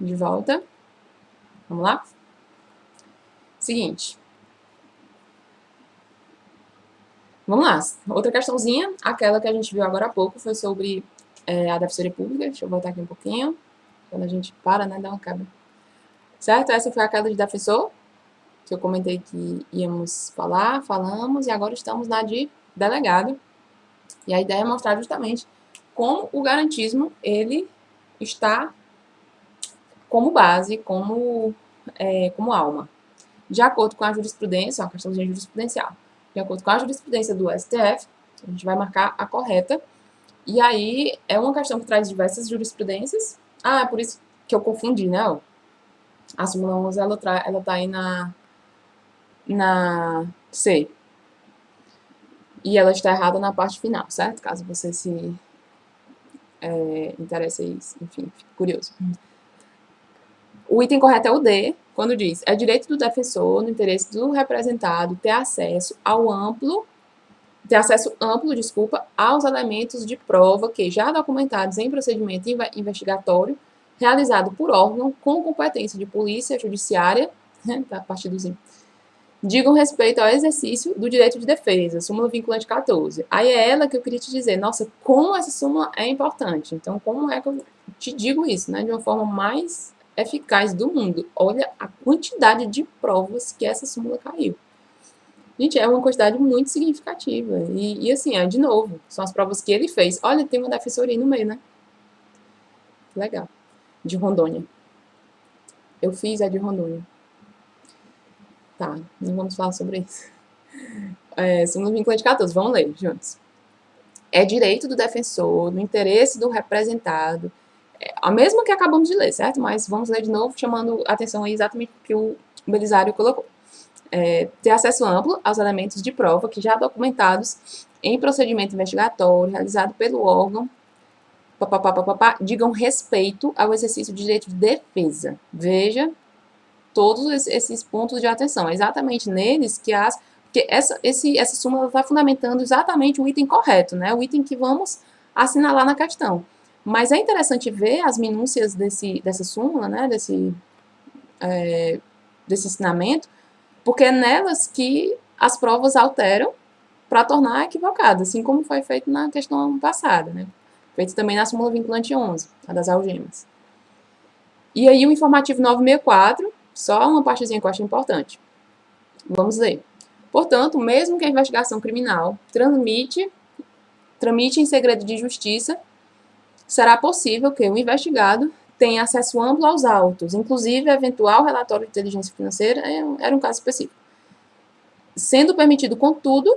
de volta. Vamos lá? Seguinte. Vamos lá. Outra questãozinha, aquela que a gente viu agora há pouco, foi sobre a Defensoria Pública. Deixa eu voltar aqui um pouquinho. Quando a gente para, né, dá uma quebra. Certo? Essa foi a queda de defensor, que eu comentei que íamos falar, falamos, e agora estamos na de delegado. E a ideia é mostrar justamente como o garantismo, ele está como base, como alma. De acordo com a jurisprudência, uma questãozinha jurisprudencial, de acordo com a jurisprudência do STF, a gente vai marcar a correta. E aí é uma questão que traz diversas jurisprudências. É por isso que eu confundi, né? A súmula 11, ela tá aí na C. E ela está errada na parte final, certo? Caso você se interesse, enfim, fique curioso. O item correto é o D, quando diz: é direito do defensor, no interesse do representado, ter acesso amplo, aos elementos de prova que, já documentados em procedimento investigatório, realizado por órgão com competência de polícia judiciária, a partir do Z, digam respeito ao exercício do direito de defesa, súmula vinculante 14. Aí é ela que eu queria te dizer, nossa, como essa súmula é importante. Então, como é que eu te digo isso, né? De uma forma mais eficaz do mundo. Olha a quantidade de provas que essa súmula caiu. Gente, é uma quantidade muito significativa. E assim, de novo, são as provas que ele fez. Olha, tem uma defensoria aí no meio, né? Legal. De Rondônia. Eu fiz a de Rondônia. Tá, não vamos falar sobre isso. Súmula vinculante 14, vamos ler juntos. É direito do defensor, no interesse do representado, a mesma que acabamos de ler, certo? Mas vamos ler de novo, chamando atenção aí exatamente o que o Belisário colocou. Ter acesso amplo aos elementos de prova que já documentados em procedimento investigatório realizado pelo órgão, digam respeito ao exercício do direito de defesa. Veja todos esses pontos de atenção. É exatamente neles que porque essa súmula está fundamentando exatamente o item correto, né? O item que vamos assinalar na questão. Mas é interessante ver as minúcias dessa súmula, né? Desse ensinamento, porque é nelas que as provas alteram para tornar equivocada, assim como foi feito na questão passada, né? Feito também na súmula vinculante 11, a das algemas. E aí o informativo 964, só uma partezinha que eu acho importante. Vamos ler. Portanto, mesmo que a investigação criminal tramite em segredo de justiça, será possível que o investigado tenha acesso amplo aos autos, inclusive eventual relatório de inteligência financeira, era um caso específico. Sendo permitido, contudo,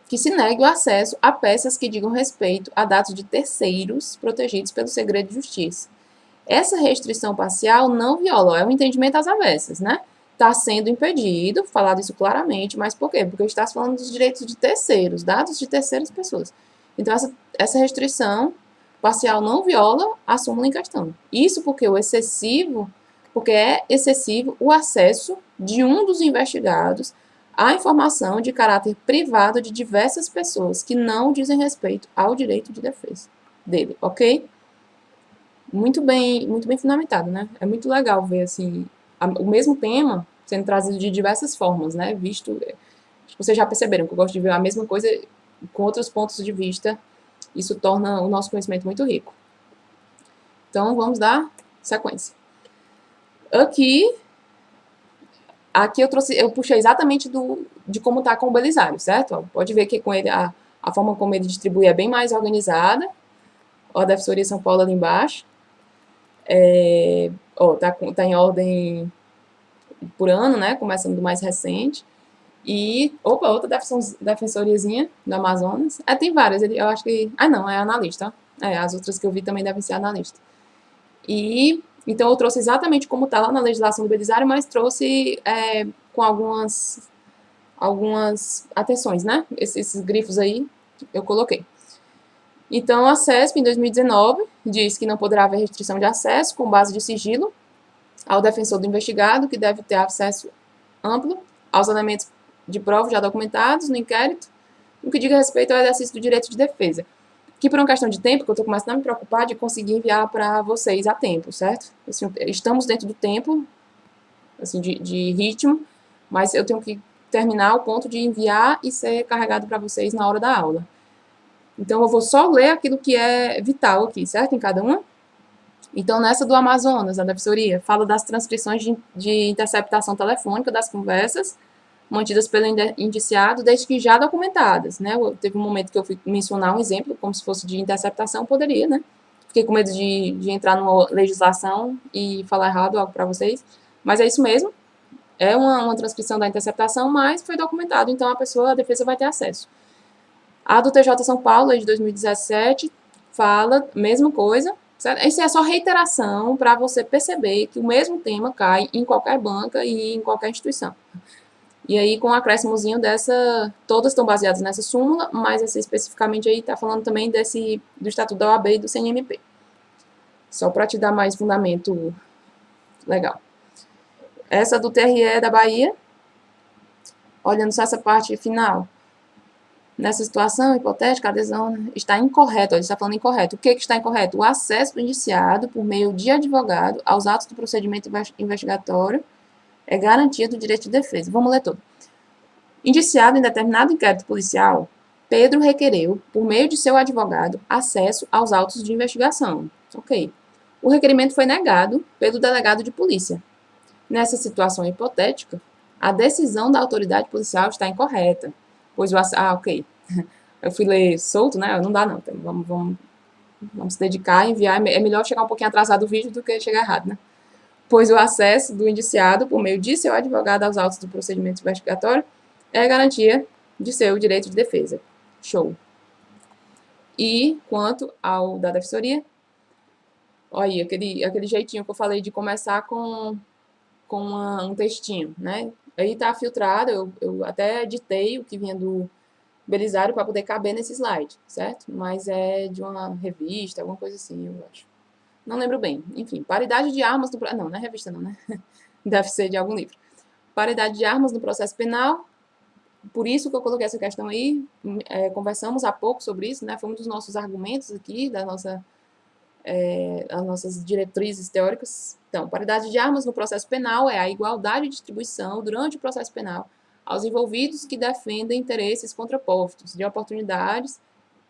que se negue o acesso a peças que digam respeito a dados de terceiros protegidos pelo segredo de justiça. Essa restrição parcial não viola, é um entendimento às avessas, né? Está sendo impedido, falado isso claramente, mas por quê? Porque está falando dos direitos de terceiros, dados de terceiras pessoas. Então, essa restrição parcial não viola a súmula em questão. Isso porque é excessivo o acesso de um dos investigados à informação de caráter privado de diversas pessoas que não dizem respeito ao direito de defesa dele, ok? Muito bem fundamentado, né? É muito legal ver, assim, o mesmo tema sendo trazido de diversas formas, né? Vocês já perceberam que eu gosto de ver a mesma coisa com outros pontos de vista. Isso torna o nosso conhecimento muito rico. Então, vamos dar sequência. Aqui eu puxei exatamente de como está com o Belisário, certo? Pode ver que com ele a forma como ele distribui é bem mais organizada. Ó, a Defensoria São Paulo ali embaixo. Tá em ordem por ano, né? Começando do mais recente. E, outra defensoriazinha do Amazonas. Tem várias, eu acho que... não, é analista. As outras que eu vi também devem ser analista. E, então, eu trouxe exatamente como está lá na legislação do Belisário, mas trouxe com algumas atenções, né? Esses grifos aí eu coloquei. Então, a CESP, em 2019, diz que não poderá haver restrição de acesso com base de sigilo ao defensor do investigado, que deve ter acesso amplo aos elementos de prova já documentados no inquérito, no que diga respeito ao exercício do direito de defesa. que por uma questão de tempo, que eu estou começando a me preocupar de conseguir enviar para vocês a tempo, certo? Assim, estamos dentro do tempo, assim, de ritmo, mas eu tenho que terminar o ponto de enviar e ser carregado para vocês na hora da aula. Então, eu vou só ler aquilo que é vital aqui, certo? Em cada uma. Então, nessa do Amazonas, da Defensoria, fala das transcrições de interceptação telefônica das conversas mantidas pelo indiciado, desde que já documentadas, né? Teve um momento que eu fui mencionar um exemplo, como se fosse de interceptação, poderia, né? Fiquei com medo de entrar numa legislação e falar errado algo para vocês, mas é isso mesmo, é uma transcrição da interceptação, mas foi documentado, então a defesa vai ter acesso. A do TJ São Paulo, de 2017, fala a mesma coisa, certo? Isso é só reiteração para você perceber que o mesmo tema cai em qualquer banca e em qualquer instituição. E aí, com o acréscimozinho dessa, todas estão baseadas nessa súmula, mas essa especificamente aí está falando também do Estatuto da OAB e do CNMP. Só para te dar mais fundamento legal. Essa do TRE da Bahia, olhando só essa parte final. Nessa situação hipotética, a adesão está incorreta. Ele está falando incorreto. O que está incorreto? O acesso do indiciado, por meio de advogado, aos atos do procedimento investigatório é garantia do direito de defesa. Vamos ler tudo. Indiciado em determinado inquérito policial, Pedro requereu, por meio de seu advogado, acesso aos autos de investigação. Ok. O requerimento foi negado pelo delegado de polícia. Nessa situação hipotética, a decisão da autoridade policial está incorreta, pois o acesso... Ah, ok. Eu fui ler solto, né? Não dá, não. Então, vamos se dedicar a enviar. É melhor chegar um pouquinho atrasado o vídeo do que chegar errado, né? Pois o acesso do indiciado, por meio de seu advogado aos autos do procedimento investigatório, é garantia de seu direito de defesa. Show. E quanto ao da defensoria, olha aí, aquele jeitinho que eu falei de começar com um textinho, né? Aí tá filtrado, eu até editei o que vinha do Belisário para poder caber nesse slide, certo? Mas é de uma revista, alguma coisa assim, eu acho. Não lembro bem. Enfim, paridade de armas no... Não, não é revista não, né? Deve ser de algum livro. Paridade de armas no processo penal. Por isso que eu coloquei essa questão aí. Conversamos há pouco sobre isso, né? Foi um dos nossos argumentos aqui, as nossas diretrizes teóricas. Então, paridade de armas no processo penal é a igualdade de distribuição durante o processo penal aos envolvidos que defendem interesses contrapostos, de oportunidades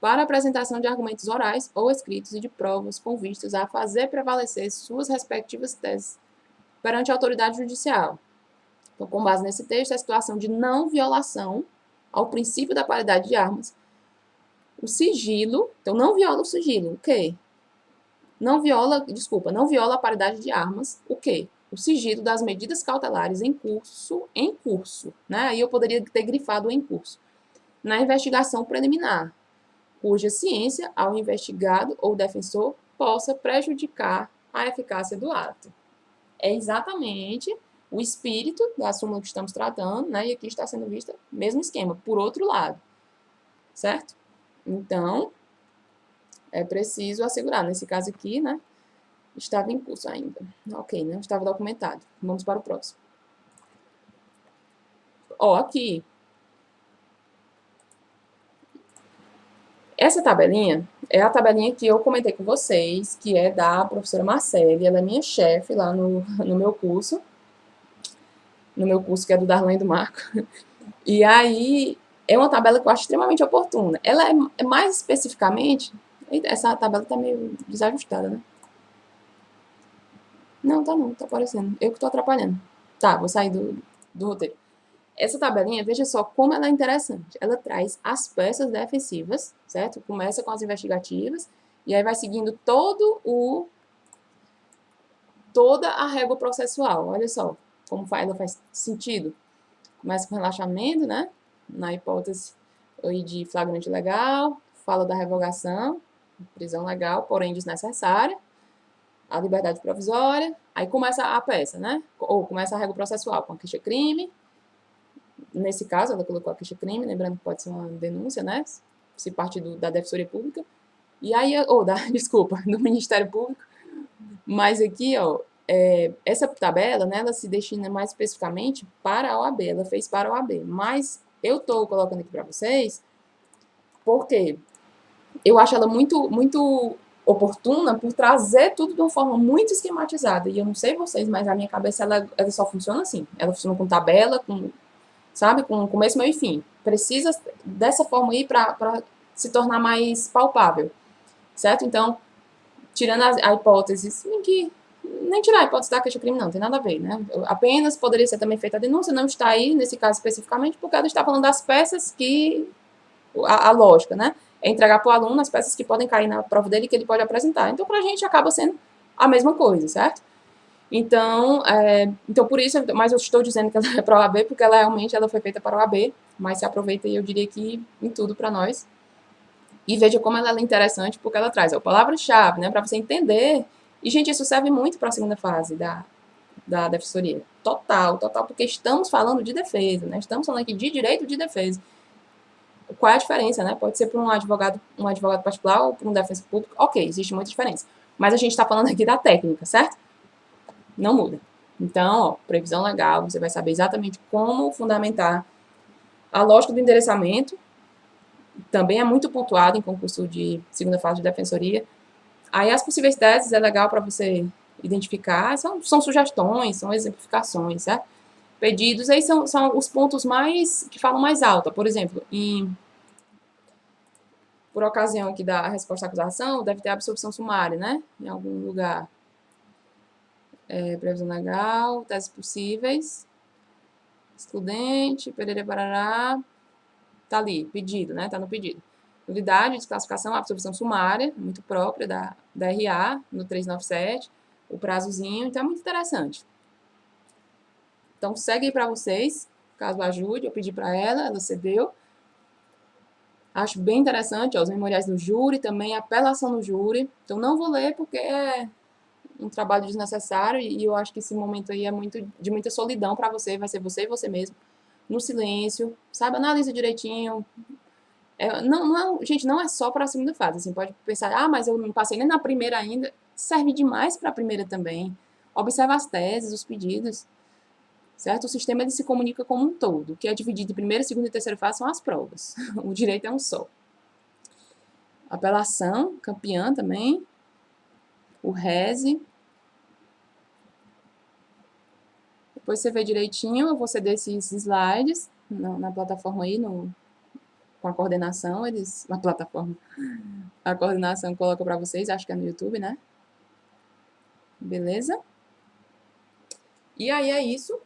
para a apresentação de argumentos orais ou escritos e de provas com vistas a fazer prevalecer suas respectivas teses perante a autoridade judicial. Então, com base nesse texto, a situação de não violação ao princípio da paridade de armas, o sigilo, então não viola o sigilo, o quê? Não viola a paridade de armas, o quê? O sigilo das medidas cautelares em curso, né? Aí eu poderia ter grifado em curso, na investigação preliminar, cuja ciência ao investigado ou defensor possa prejudicar a eficácia do ato. É exatamente o espírito da súmula que estamos tratando, né? E aqui está sendo vista o mesmo esquema, por outro lado, certo? Então, é preciso assegurar. Nesse caso aqui, né? Estava em curso ainda. Ok, né? Estava documentado. Vamos para o próximo. Ó, aqui. Essa tabelinha é a tabelinha que eu comentei com vocês, que é da professora Marcele. Ela é minha chefe lá no meu curso. No meu curso, que é do Darlan e do Marco. E aí, é uma tabela que eu acho extremamente oportuna. Ela é mais especificamente... Essa tabela está meio desajustada, né? Não, tá aparecendo. Eu que tô atrapalhando. Tá, vou sair do roteiro. Essa tabelinha, veja só como ela é interessante. Ela traz as peças defensivas, certo? Começa com as investigativas, e aí vai seguindo toda a régua processual. Olha só como ela faz sentido. Começa com relaxamento, né? Na hipótese aí de flagrante legal, fala da revogação, prisão legal, porém desnecessária, a liberdade provisória, aí começa a peça, né? Ou começa a régua processual com a queixa-crime. Nesse caso, ela colocou a queixa-crime, lembrando que pode ser uma denúncia, né? Se parte da Defensoria Pública. E aí, desculpa, do Ministério Público. Mas aqui, ó, essa tabela, né, ela se destina mais especificamente para a OAB, ela fez para a OAB. Mas eu estou colocando aqui para vocês, por quê? eu acho ela muito oportuna por trazer tudo de uma forma muito esquematizada. E eu não sei vocês, mas a minha cabeça, ela só funciona assim. Ela funciona com tabela, sabe? Com começo, meio e fim. Precisa dessa forma aí para se tornar mais palpável, certo? Então, tirando a hipótese, que nem tirar a hipótese da queixa-crime não tem nada a ver, né? Apenas poderia ser também feita a denúncia, não está aí, nesse caso especificamente, porque ela está falando das peças que, a lógica, né? É entregar para o aluno as peças que podem cair na prova dele que ele pode apresentar. Então, para a gente, acaba sendo a mesma coisa, certo? Então, por isso, mas eu estou dizendo que ela é para o AB, porque ela realmente ela foi feita para o AB, mas se aproveita, eu diria que em tudo para nós. E veja como ela é interessante, porque ela traz a palavra-chave, né, para você entender. E, gente, isso serve muito para a segunda fase da defensoria. Total, porque estamos falando de defesa, né? Estamos falando aqui de direito de defesa. Qual é a diferença, né? Pode ser para um advogado particular ou para um defensor público. Ok, existe muita diferença. Mas a gente está falando aqui da técnica, certo? Não muda. Então, ó, previsão legal, você vai saber exatamente como fundamentar a lógica do endereçamento. Também é muito pontuado em concurso de segunda fase de defensoria. Aí as possíveis teses é legal para você identificar, são sugestões, são exemplificações, certo? Pedidos, aí são os pontos mais que falam mais alto. Por exemplo, por ocasião aqui da resposta à acusação, deve ter absolvição sumária, né? Em algum lugar. Previsão legal, teses possíveis, excludente, perere, parará, tá ali, pedido, né? Tá no pedido. Nulidade, desclassificação, absolvição sumária, muito própria da RA, no 397, o prazozinho, então é muito interessante. Então, segue aí para vocês, caso ajude, eu pedi para ela cedeu. Acho bem interessante, ó, os memoriais do júri, também a apelação no júri. Então, não vou ler porque é um trabalho desnecessário e eu acho que esse momento aí é de muita solidão para você, vai ser você e você mesmo, no silêncio, sabe? Analisa direitinho. Gente, não é só para a segunda fase, assim, pode pensar, mas eu não passei nem na primeira ainda, serve demais para a primeira também. Observa as teses, os pedidos, certo? O sistema ele se comunica como um todo, o que é dividido em primeira, segunda e terceira fase são as provas, o direito é um só. Apelação, campeã também, o rese. Depois você vê direitinho, eu vou ceder esses slides na plataforma aí, com a coordenação, na plataforma, a coordenação coloca para vocês, acho que é no YouTube, né? Beleza? E aí é isso.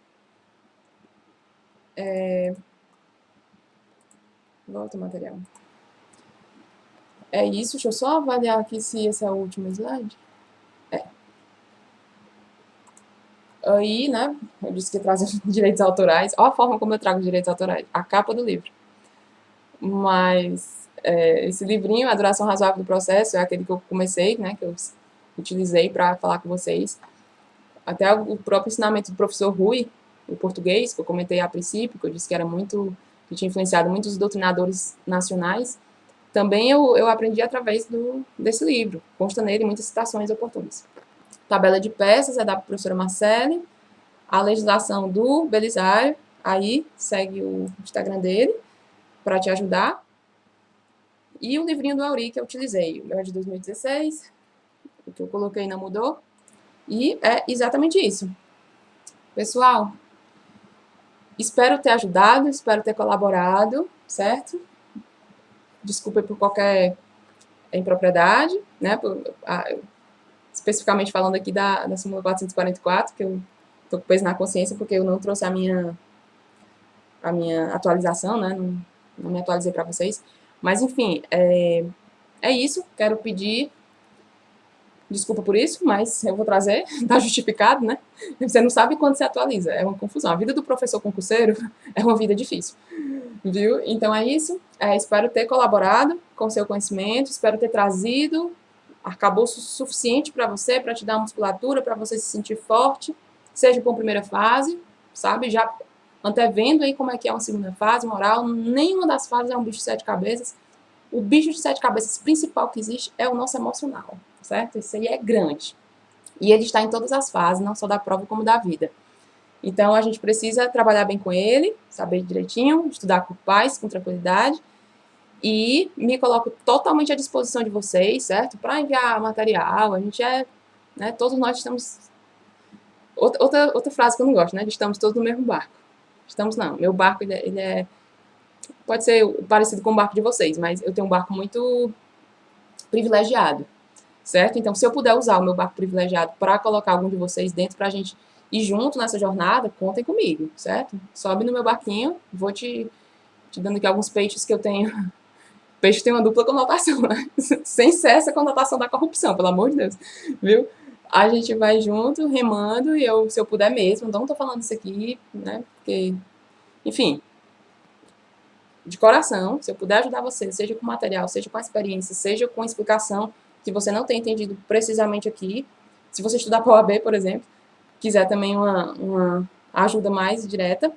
Volta o material. É isso, deixa eu só avaliar aqui se esse é o último slide. Aí, né, eu disse que ia trazer direitos autorais. Olha a forma como eu trago direitos autorais. A capa do livro. Mas esse livrinho, A Duração Razoável do Processo, é aquele que eu comecei, né, que eu utilizei para falar com vocês. Até o próprio ensinamento do professor Rui, o português, que eu comentei a princípio, que eu disse que era que tinha influenciado muitos doutrinadores nacionais, também eu aprendi através desse livro. Consta nele muitas citações oportunas. Tabela de peças é da professora Marcele, a legislação do Belisário, aí segue o Instagram dele, para te ajudar. E o livrinho do Auri que eu utilizei, o meu é de 2016, o que eu coloquei não mudou. E é exatamente isso. Pessoal, espero ter ajudado, espero ter colaborado, certo? Desculpa por qualquer impropriedade, né? Especificamente falando aqui da súmula 444, que eu estou com peso na consciência porque eu não trouxe a minha atualização, né? Não me atualizei para vocês. Mas, enfim, é isso. Quero pedir desculpa por isso, mas eu vou trazer, tá justificado, né? Você não sabe quando se atualiza, é uma confusão. A vida do professor concurseiro é uma vida difícil, viu? Então é isso. Espero ter colaborado com o seu conhecimento, espero ter trazido arcabouço suficiente para você, para te dar musculatura, para você se sentir forte, seja com a primeira fase, sabe? Já antevendo aí como é que é uma segunda fase, moral, nenhuma das fases é um bicho de sete cabeças. O bicho de sete cabeças principal que existe é o nosso emocional, certo? Isso aí é grande. E ele está em todas as fases, não só da prova como da vida. Então, a gente precisa trabalhar bem com ele, saber direitinho, estudar com paz, com tranquilidade. E me coloco totalmente à disposição de vocês, certo? Para enviar material, a gente né, todos nós estamos... Outra frase que eu não gosto, né? Estamos todos no mesmo barco. Estamos não, meu barco, ele é pode ser parecido com o barco de vocês, mas eu tenho um barco muito privilegiado, certo? Então, se eu puder usar o meu barco privilegiado para colocar algum de vocês dentro para a gente ir junto nessa jornada, contem comigo, certo? Sobe no meu barquinho, vou te dando aqui alguns peixes que eu tenho. Peixe tem uma dupla conotação, né? Sem ser essa conotação da corrupção, pelo amor de Deus, viu? A gente vai junto, remando, e eu, se eu puder mesmo, não tô falando isso aqui, né? Porque, enfim, de coração, se eu puder ajudar você, seja com material, seja com a experiência, seja com a explicação que você não tem entendido precisamente aqui. Se você estudar para o OAB, por exemplo, quiser também uma ajuda mais direta.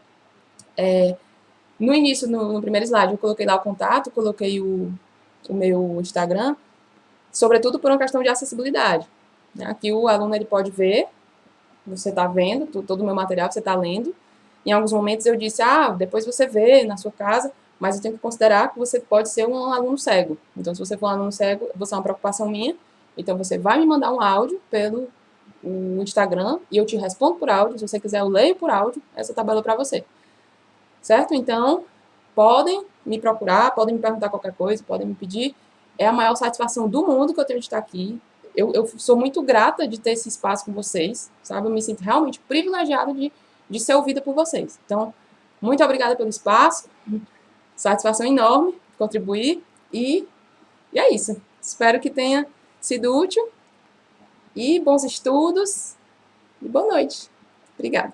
No início, no primeiro slide, eu coloquei lá o contato, coloquei o meu Instagram, sobretudo por uma questão de acessibilidade. Aqui o aluno ele pode ver, você está vendo, todo o meu material você está lendo. Em alguns momentos eu disse, depois você vê na sua casa, mas eu tenho que considerar que você pode ser um aluno cego. Então, se você for um aluno cego, você é uma preocupação minha. Então, você vai me mandar um áudio pelo Instagram e eu te respondo por áudio. Se você quiser, eu leio por áudio essa tabela para você. Certo? Então, podem me procurar, podem me perguntar qualquer coisa, podem me pedir. É a maior satisfação do mundo que eu tenho de estar aqui. Eu sou muito grata de ter esse espaço com vocês, sabe? Eu me sinto realmente privilegiada de ser ouvida por vocês. Então, muito obrigada pelo espaço. Satisfação enorme contribuir. E é isso. Espero que tenha sido útil. E bons estudos. E boa noite. Obrigada.